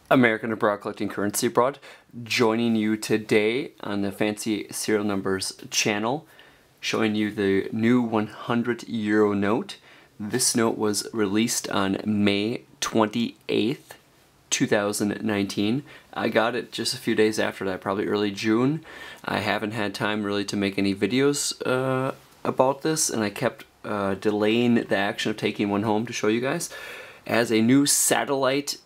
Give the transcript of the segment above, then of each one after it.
American Abroad Collecting Currency Abroad, joining you today on the Fancy Serial Numbers channel, showing you the new 100 euro note. This note was released on May 28th, 2019. I got it just a few days after that, probably early June. I haven't had time really to make any videos about this, and I kept delaying the action of taking one home to show you guys. As a new satellite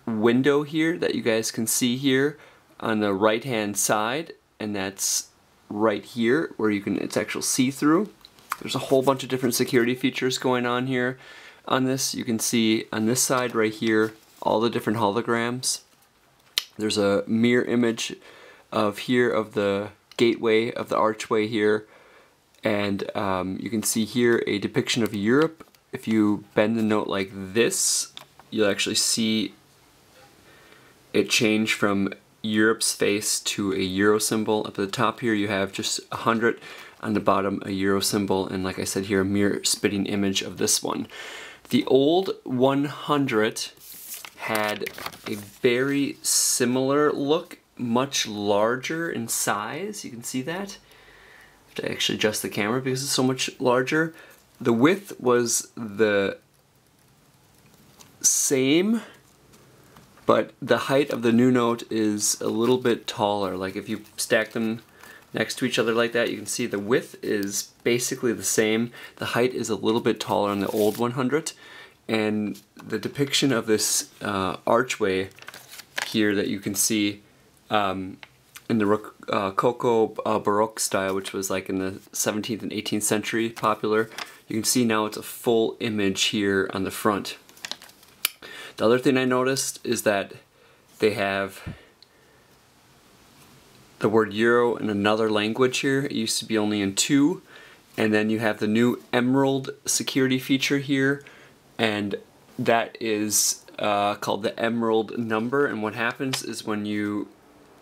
window here that you guys can see here on the right hand side, and that's right here where you can, it's actual see-through. There's a whole bunch of different security features going on here on this. You can see on this side right here all the different holograms. There's a mirror image of here of the gateway of the archway here, and you can see here a depiction of Europe. If you bend the note like this, you'll actually see it changed from Europe's face to a euro symbol. Up at the top here you have just 100, on the bottom a euro symbol, and like I said here, a mirror spitting image of this one. The old 100 had a very similar look, much larger in size. You can see that. I have to actually adjust the camera because it's so much larger. The width was the same, but the height of the new note is a little bit taller. Like if you stack them next to each other like that, you can see the width is basically the same. The height is a little bit taller on the old 100, and the depiction of this archway here that you can see in the Rococo Baroque style, which was like in the 17th and 18th century popular, you can see now it's a full image here on the front. The other thing I noticed is that they have the word euro in another language here. It used to be only in 2. And then you have the new emerald security feature here, and that is called the emerald number. And what happens is when you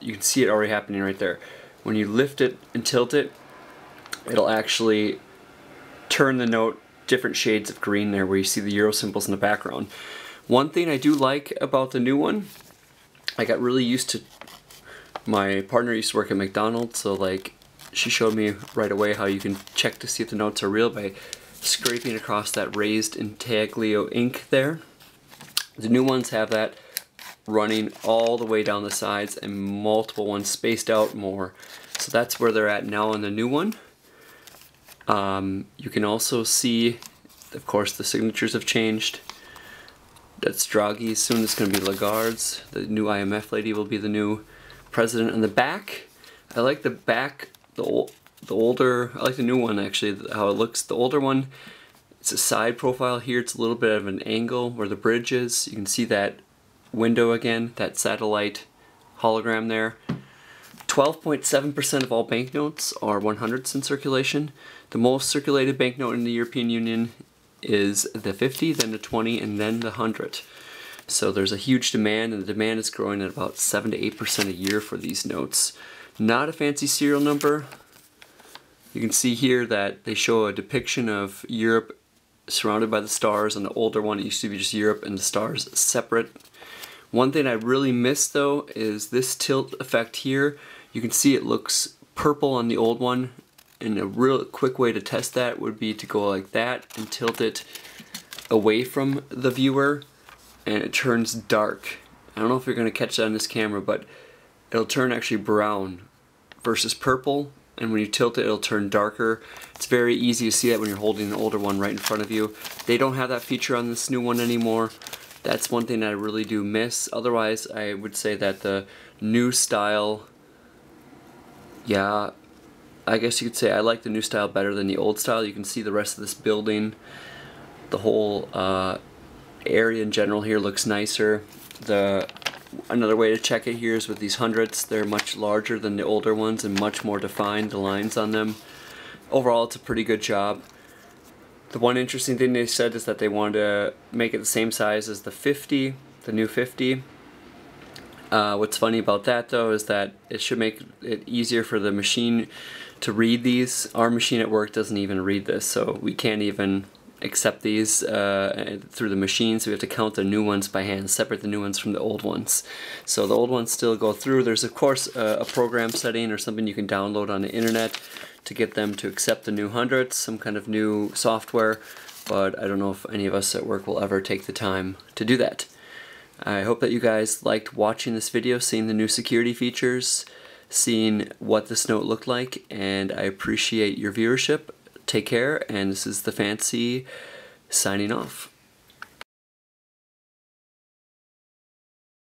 can see it already happening right there. When you lift it and tilt it, it'll actually turn the note different shades of green there where you see the euro symbols in the background. One thing I do like about the new one, I got really used to, my partner used to work at McDonald's, so like she showed me right away how you can check to see if the notes are real by scraping across that raised intaglio ink there. The new ones have that running all the way down the sides and multiple ones spaced out more. So that's where they're at now on the new one. You can also see, of course, the signatures have changed. That's Draghi, soon it's going to be Lagarde's. The new IMF lady will be the new president. On the back, I like the back, the older, I like the new one actually, how it looks. The older one, it's a side profile here, it's a little bit of an angle where the bridge is. You can see that window again, that satellite hologram there. 12.7% of all banknotes are 100s in circulation. The most circulated banknote in the European Union is the 50, then the 20, and then the 100. So there's a huge demand, and the demand is growing at about 7 to 8% a year for these notes. Not a fancy serial number. You can see here that they show a depiction of Europe surrounded by the stars. On the older one, it used to be just Europe and the stars separate. One thing I really miss though is this tilt effect here. You can see it looks purple on the old one, and a real quick way to test that would be to go like that and tilt it away from the viewer, and it turns dark. I don't know if you're going to catch that on this camera, but it'll turn actually brown versus purple, and when you tilt it, it'll turn darker. It's very easy to see that when you're holding an older one right in front of you. They don't have that feature on this new one anymore. That's one thing that I really do miss. Otherwise, I would say that the new style, yeah, I guess you could say I like the new style better than the old style. You can see the rest of this building, the whole area in general here looks nicer. Another way to check it here is with these hundreds. They're much larger than the older ones and much more defined, the lines on them. Overall, it's a pretty good job. The one interesting thing they said is that they wanted to make it the same size as the 50, the new 50. What's funny about that though is that it should make it easier for the machine to read these. Our machine at work doesn't even read this, so we can't even accept these through the machine, so we have to count the new ones by hand, separate the new ones from the old ones. So the old ones still go through. There's of course a program setting or something you can download on the internet to get them to accept the new hundreds, some kind of new software, but I don't know if any of us at work will ever take the time to do that. I hope that you guys liked watching this video, seeing the new security features, seeing what this note looked like, and I appreciate your viewership. Take care, and this is the Fancy signing off.